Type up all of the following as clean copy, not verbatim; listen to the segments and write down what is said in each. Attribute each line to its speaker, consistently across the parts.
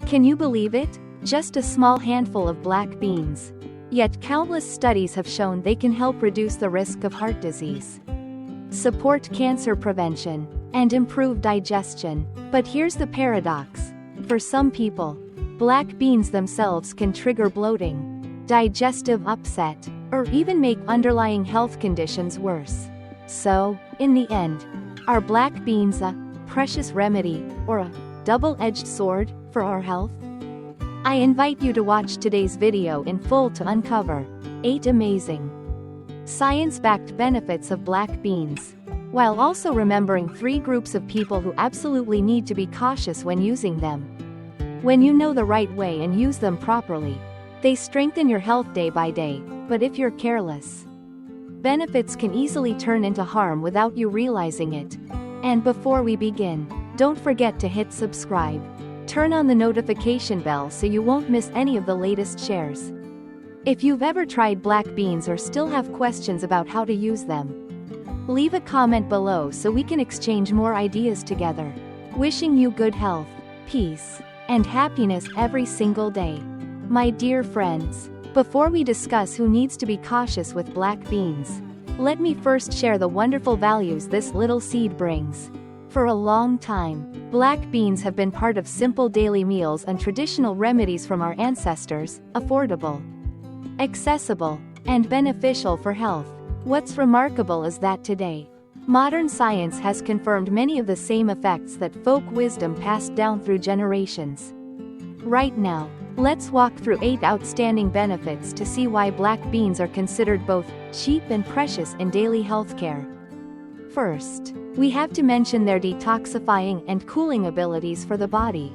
Speaker 1: Can you believe it? Just a small handful of black beans. Yet countless studies have shown they can help reduce the risk of heart disease, support cancer prevention, and improve digestion. But here's the paradox. For some people, black beans themselves can trigger bloating, digestive upset, or even make underlying health conditions worse. So, in the end, are black beans a precious remedy or a double-edged sword for our health? I invite you to watch today's video in full to uncover 8 amazing, science-backed benefits of black beans, while also remembering 3 groups of people who absolutely need to be cautious when using them. When you know the right way and use them properly, they strengthen your health day by day, but if you're careless, benefits can easily turn into harm without you realizing it. And before we begin, don't forget to hit subscribe. Turn on the notification bell so you won't miss any of the latest shares. If you've ever tried black beans or still have questions about how to use them, leave a comment below so we can exchange more ideas together. Wishing you good health, peace, and happiness every single day. My dear friends, before we discuss who needs to be cautious with black beans, let me first share the wonderful values this little seed brings. For a long time, black beans have been part of simple daily meals and traditional remedies from our ancestors, affordable, accessible, and beneficial for health. What's remarkable is that today, modern science has confirmed many of the same effects that folk wisdom passed down through generations. Right now, let's walk through 8 outstanding benefits to see why black beans are considered both cheap and precious in daily healthcare. First, we have to mention their detoxifying and cooling abilities for the body.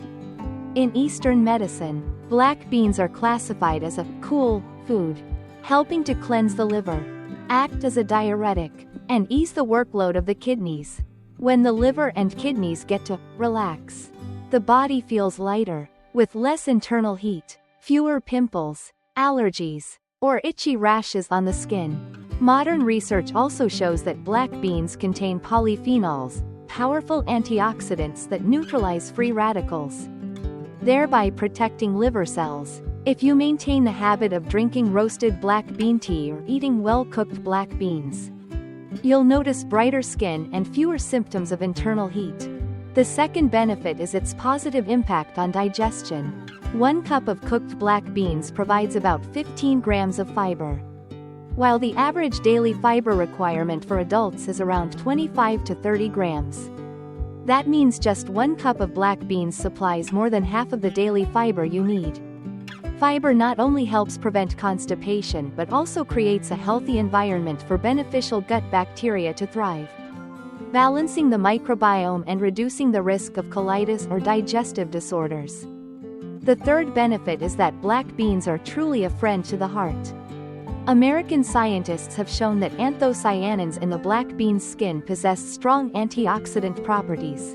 Speaker 1: In Eastern medicine, black beans are classified as a cool food, helping to cleanse the liver, act as a diuretic, and ease the workload of the kidneys. When the liver and kidneys get to relax, the body feels lighter, with less internal heat, fewer pimples, allergies, or itchy rashes on the skin. Modern research also shows that black beans contain polyphenols, powerful antioxidants that neutralize free radicals, thereby protecting liver cells. If you maintain the habit of drinking roasted black bean tea or eating well-cooked black beans, you'll notice brighter skin and fewer symptoms of internal heat. The second benefit is its positive impact on digestion. 1 cup of cooked black beans provides about 15 grams of fiber, while the average daily fiber requirement for adults is around 25 to 30 grams. That means just 1 cup of black beans supplies more than half of the daily fiber you need. Fiber not only helps prevent constipation but also creates a healthy environment for beneficial gut bacteria to thrive, balancing the microbiome and reducing the risk of colitis or digestive disorders. The third benefit is that black beans are truly a friend to the heart. American scientists have shown that anthocyanins in the black bean's skin possess strong antioxidant properties,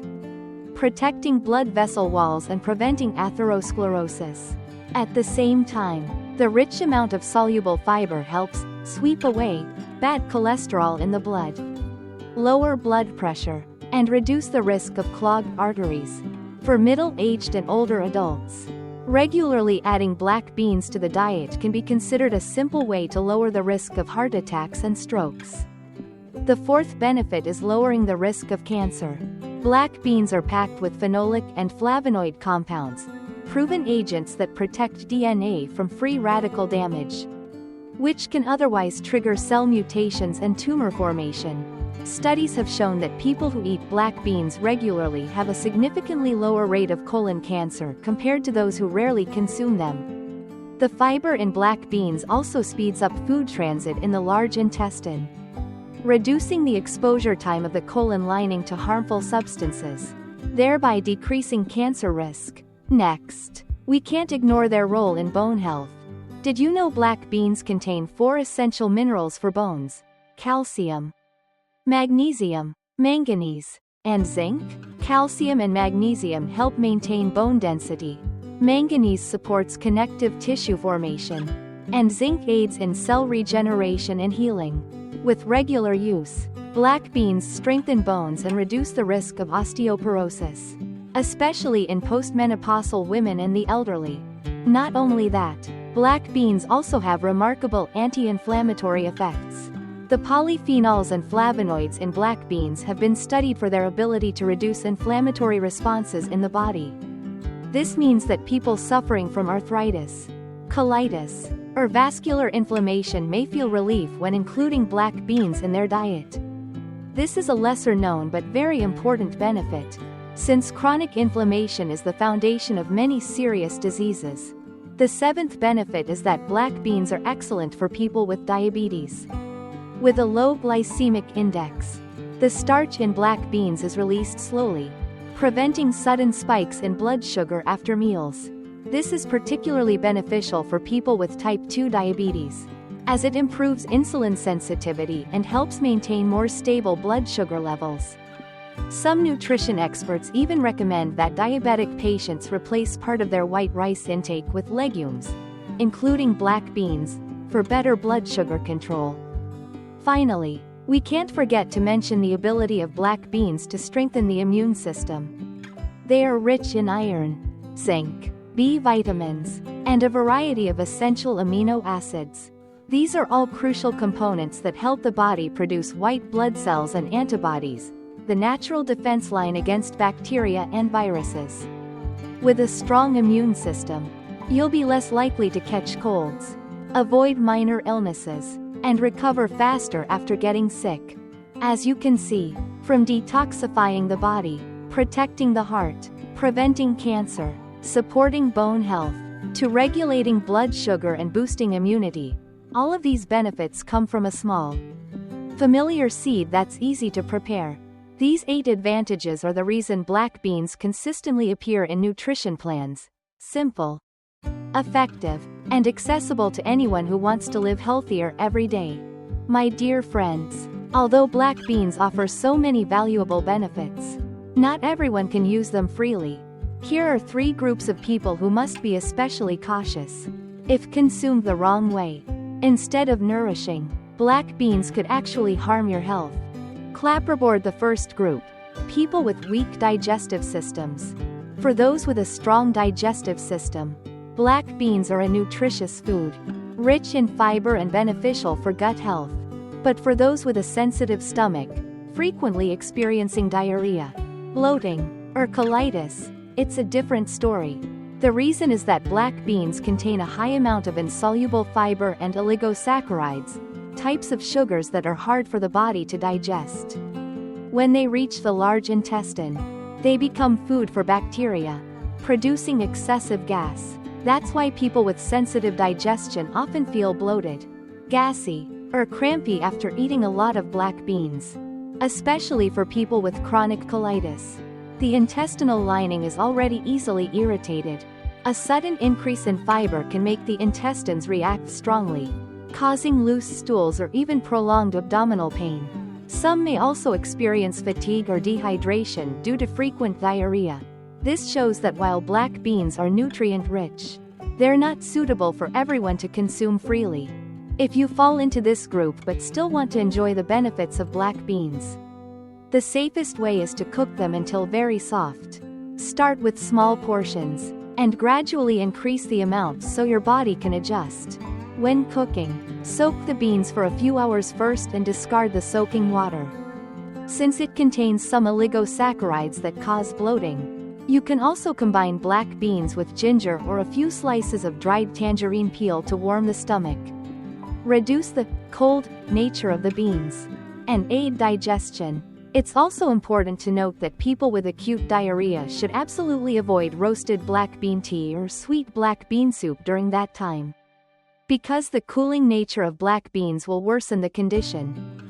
Speaker 1: protecting blood vessel walls and preventing atherosclerosis. At the same time, the rich amount of soluble fiber helps sweep away bad cholesterol in the blood, lower blood pressure, and reduce the risk of clogged arteries. For middle-aged and older adults, regularly adding black beans to the diet can be considered a simple way to lower the risk of heart attacks and strokes. The fourth benefit is lowering the risk of cancer. Black beans are packed with phenolic and flavonoid compounds, proven agents that protect DNA from free radical damage, which can otherwise trigger cell mutations and tumor formation. Studies have shown that people who eat black beans regularly have a significantly lower rate of colon cancer compared to those who rarely consume them. The fiber in black beans also speeds up food transit in the large intestine, reducing the exposure time of the colon lining to harmful substances, thereby decreasing cancer risk. Next, we can't ignore their role in bone health. Did you know black beans contain 4 essential minerals for bones: calcium, magnesium, manganese, and zinc? Calcium and magnesium help maintain bone density. Manganese supports connective tissue formation, and zinc aids in cell regeneration and healing. With regular use, black beans strengthen bones and reduce the risk of osteoporosis. especially in postmenopausal women and the elderly. Not only that, black beans also have remarkable anti-inflammatory effects. The polyphenols and flavonoids in black beans have been studied for their ability to reduce inflammatory responses in the body. This means that people suffering from arthritis, colitis, or vascular inflammation may feel relief when including black beans in their diet. This is a lesser known but very important benefit, since chronic inflammation is the foundation of many serious diseases. The seventh benefit is that black beans are excellent for people with diabetes. With a low glycemic index, the starch in black beans is released slowly, preventing sudden spikes in blood sugar after meals. This is particularly beneficial for people with type 2 diabetes, as it improves insulin sensitivity and helps maintain more stable blood sugar levels. Some nutrition experts even recommend that diabetic patients replace part of their white rice intake with legumes, including black beans, for better blood sugar control. Finally, we can't forget to mention the ability of black beans to strengthen the immune system. They are rich in iron, zinc, B vitamins, and a variety of essential amino acids. These are all crucial components that help the body produce white blood cells and antibodies, the natural defense line against bacteria and viruses. With a strong immune system, you'll be less likely to catch colds, avoid minor illnesses, and recover faster after getting sick. As you can see, from detoxifying the body, protecting the heart, preventing cancer, supporting bone health, to regulating blood sugar and boosting immunity, all of these benefits come from a small, familiar seed that's easy to prepare. These 8 advantages are the reason black beans consistently appear in nutrition plans: simple, effective, and accessible to anyone who wants to live healthier every day. My dear friends, although black beans offer so many valuable benefits, not everyone can use them freely. Here are 3 groups of people who must be especially cautious. If consumed the wrong way, instead of nourishing, black beans could actually harm your health. Clapperboard the first group: people with weak digestive systems. For those with a strong digestive system, black beans are a nutritious food, rich in fiber and beneficial for gut health. But for those with a sensitive stomach, frequently experiencing diarrhea, bloating, or colitis, it's a different story. The reason is that black beans contain a high amount of insoluble fiber and oligosaccharides, types of sugars that are hard for the body to digest. When they reach the large intestine, they become food for bacteria, producing excessive gas. That's why people with sensitive digestion often feel bloated, gassy, or crampy after eating a lot of black beans. Especially for people with chronic colitis. The intestinal lining is already easily irritated. A sudden increase in fiber can make the intestines react strongly, causing loose stools or even prolonged abdominal pain. Some may also experience fatigue or dehydration due to frequent diarrhea. This shows that while black beans are nutrient-rich, they're not suitable for everyone to consume freely. If you fall into this group but still want to enjoy the benefits of black beans, the safest way is to cook them until very soft. Start with small portions, and gradually increase the amount so your body can adjust. When cooking, soak the beans for a few hours first and discard the soaking water, since it contains some oligosaccharides that cause bloating. You can also combine black beans with ginger or a few slices of dried tangerine peel to warm the stomach, reduce the cold nature of the beans, and aid digestion. It's also important to note that people with acute diarrhea should absolutely avoid roasted black bean tea or sweet black bean soup during that time, because the cooling nature of black beans will worsen the condition.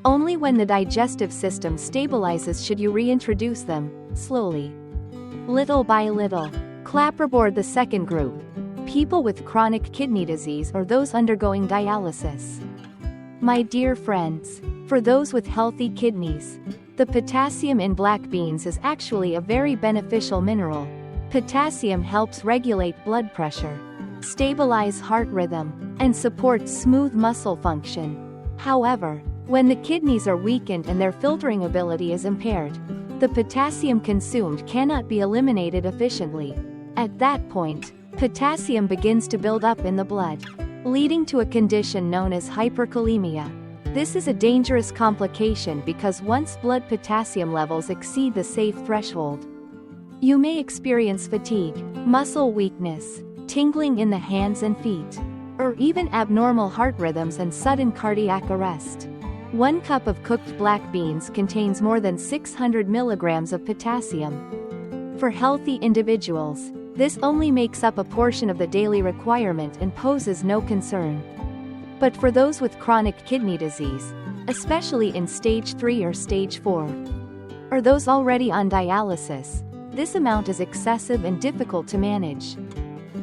Speaker 1: Only when the digestive system stabilizes should you reintroduce them, slowly, little by little. Clapperboard the second group: people with chronic kidney disease or those undergoing dialysis. My dear friends, for those with healthy kidneys, the potassium in black beans is actually a very beneficial mineral. Potassium helps regulate blood pressure, stabilize heart rhythm, and support smooth muscle function. However, when the kidneys are weakened and their filtering ability is impaired, the potassium consumed cannot be eliminated efficiently. At that point, potassium begins to build up in the blood, leading to a condition known as hyperkalemia. This is a dangerous complication because once blood potassium levels exceed the safe threshold, you may experience fatigue, muscle weakness, tingling in the hands and feet, or even abnormal heart rhythms and sudden cardiac arrest. 1 cup of cooked black beans contains more than 600 milligrams of potassium. For healthy individuals, this only makes up a portion of the daily requirement and poses no concern. But for those with chronic kidney disease, especially in stage 3 or stage 4, or those already on dialysis, this amount is excessive and difficult to manage.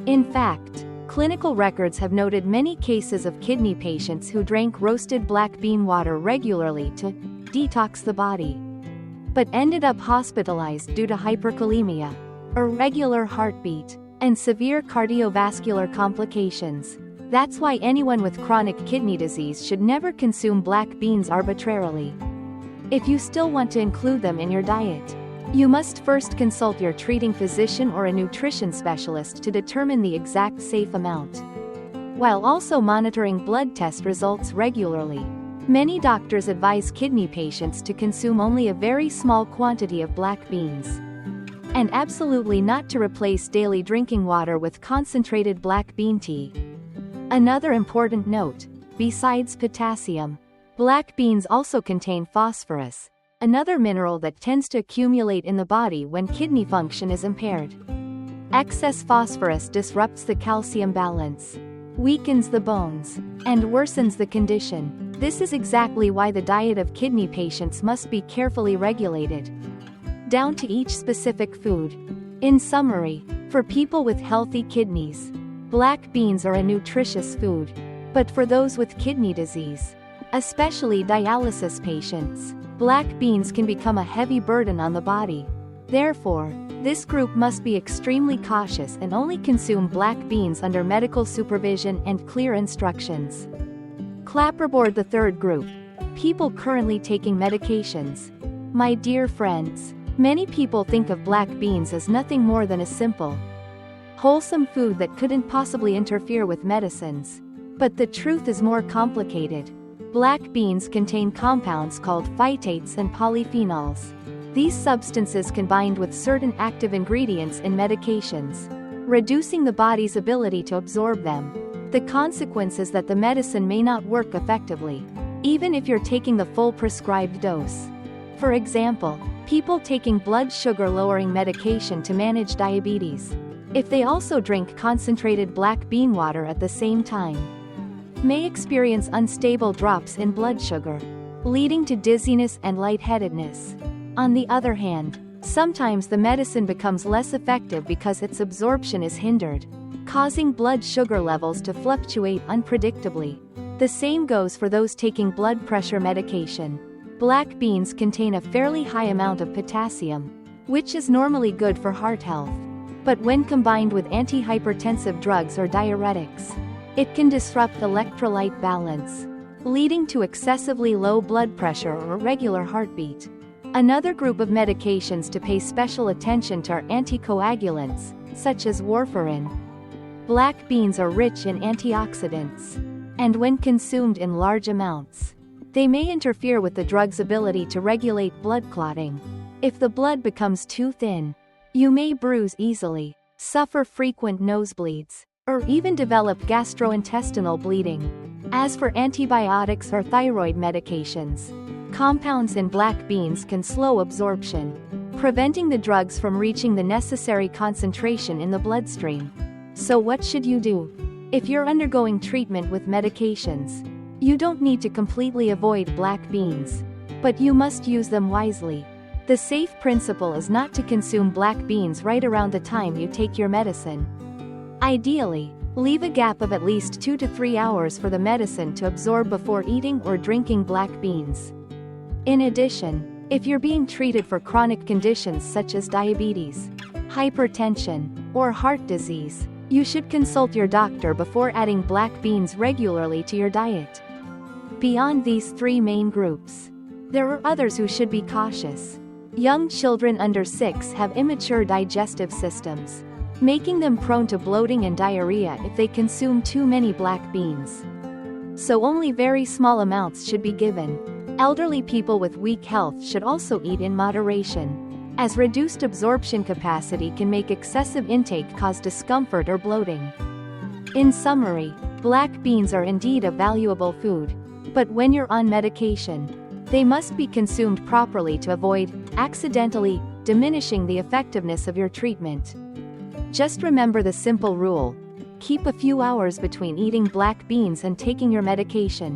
Speaker 1: In fact, clinical records have noted many cases of kidney patients who drank roasted black bean water regularly to detox the body, but ended up hospitalized due to hyperkalemia, irregular heartbeat, and severe cardiovascular complications. That's why anyone with chronic kidney disease should never consume black beans arbitrarily. If you still want to include them in your diet, you must first consult your treating physician or a nutrition specialist to determine the exact safe amount, while also monitoring blood test results regularly. Many doctors advise kidney patients to consume only a very small quantity of black beans, and absolutely not to replace daily drinking water with concentrated black bean tea. Another important note, besides potassium, black beans also contain phosphorus, another mineral that tends to accumulate in the body when kidney function is impaired. Excess phosphorus disrupts the calcium balance, weakens the bones, and worsens the condition. This is exactly why the diet of kidney patients must be carefully regulated, down to each specific food. In summary, for people with healthy kidneys, black beans are a nutritious food. But for those with kidney disease, especially dialysis patients, black beans can become a heavy burden on the body. Therefore, this group must be extremely cautious and only consume black beans under medical supervision and clear instructions. Clapperboard, the third group, people currently taking medications. My dear friends, many people think of black beans as nothing more than a simple, wholesome food that couldn't possibly interfere with medicines. But the truth is more complicated. Black beans contain compounds called phytates and polyphenols. These substances combined with certain active ingredients in medications, reducing the body's ability to absorb them. The consequence is that the medicine may not work effectively, even if you're taking the full prescribed dose. For example, people taking blood sugar lowering medication to manage diabetes, if they also drink concentrated black bean water at the same time, may experience unstable drops in blood sugar, leading to dizziness and lightheadedness. On the other hand, sometimes the medicine becomes less effective because its absorption is hindered, causing blood sugar levels to fluctuate unpredictably. The same goes for those taking blood pressure medication. Black beans contain a fairly high amount of potassium, which is normally good for heart health. But when combined with antihypertensive drugs or diuretics, it can disrupt electrolyte balance, leading to excessively low blood pressure or irregular heartbeat. Another group of medications to pay special attention to are anticoagulants, such as warfarin. Black beans are rich in antioxidants, and when consumed in large amounts, they may interfere with the drug's ability to regulate blood clotting. If the blood becomes too thin, you may bruise easily, suffer frequent nosebleeds, or even develop gastrointestinal bleeding. As for antibiotics or thyroid medications, compounds in black beans can slow absorption, preventing the drugs from reaching the necessary concentration in the bloodstream. So what should you do? If you're undergoing treatment with medications, you don't need to completely avoid black beans, but you must use them wisely. The safe principle is not to consume black beans right around the time you take your medicine. Ideally, leave a gap of at least 2 to 3 hours for the medicine to absorb before eating or drinking black beans. In addition, if you're being treated for chronic conditions such as diabetes, hypertension, or heart disease, you should consult your doctor before adding black beans regularly to your diet. Beyond these 3 main groups, there are others who should be cautious. Young children under 6 have immature digestive systems, making them prone to bloating and diarrhea if they consume too many black beans. So only very small amounts should be given. Elderly people with weak health should also eat in moderation, as reduced absorption capacity can make excessive intake cause discomfort or bloating. In summary, black beans are indeed a valuable food, but when you're on medication, they must be consumed properly to avoid accidentally diminishing the effectiveness of your treatment. Just remember the simple rule: keep a few hours between eating black beans and taking your medication.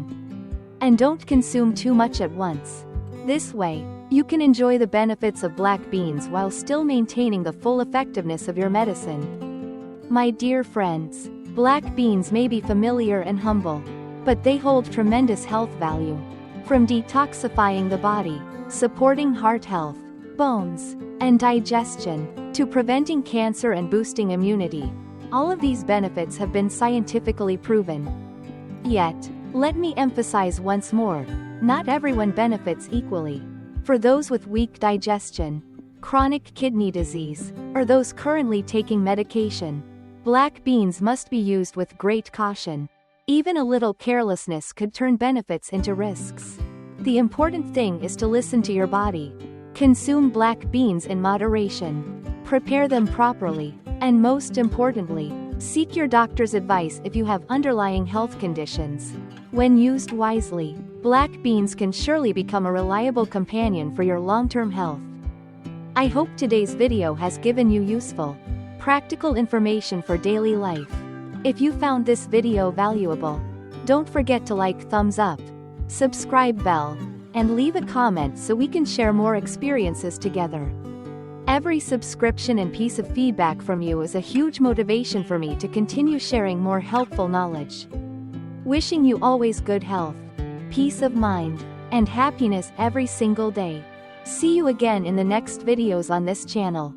Speaker 1: And don't consume too much at once. This way, you can enjoy the benefits of black beans while still maintaining the full effectiveness of your medicine. My dear friends, black beans may be familiar and humble, but they hold tremendous health value. From detoxifying the body, supporting heart health, bones, and digestion, to preventing cancer and boosting immunity, all of these benefits have been scientifically proven. Yet, let me emphasize once more, not everyone benefits equally. For those with weak digestion, chronic kidney disease, or those currently taking medication, black beans must be used with great caution. Even a little carelessness could turn benefits into risks. The important thing is to listen to your body. Consume black beans in moderation. Prepare them properly, and most importantly, seek your doctor's advice if you have underlying health conditions. When used wisely, black beans can surely become a reliable companion for your long-term health. I hope today's video has given you useful, practical information for daily life. If you found this video valuable, don't forget to like, thumbs up, subscribe bell, and leave a comment so we can share more experiences together. Every subscription and piece of feedback from you is a huge motivation for me to continue sharing more helpful knowledge. Wishing you always good health, peace of mind, and happiness every single day. See you again in the next videos on this channel.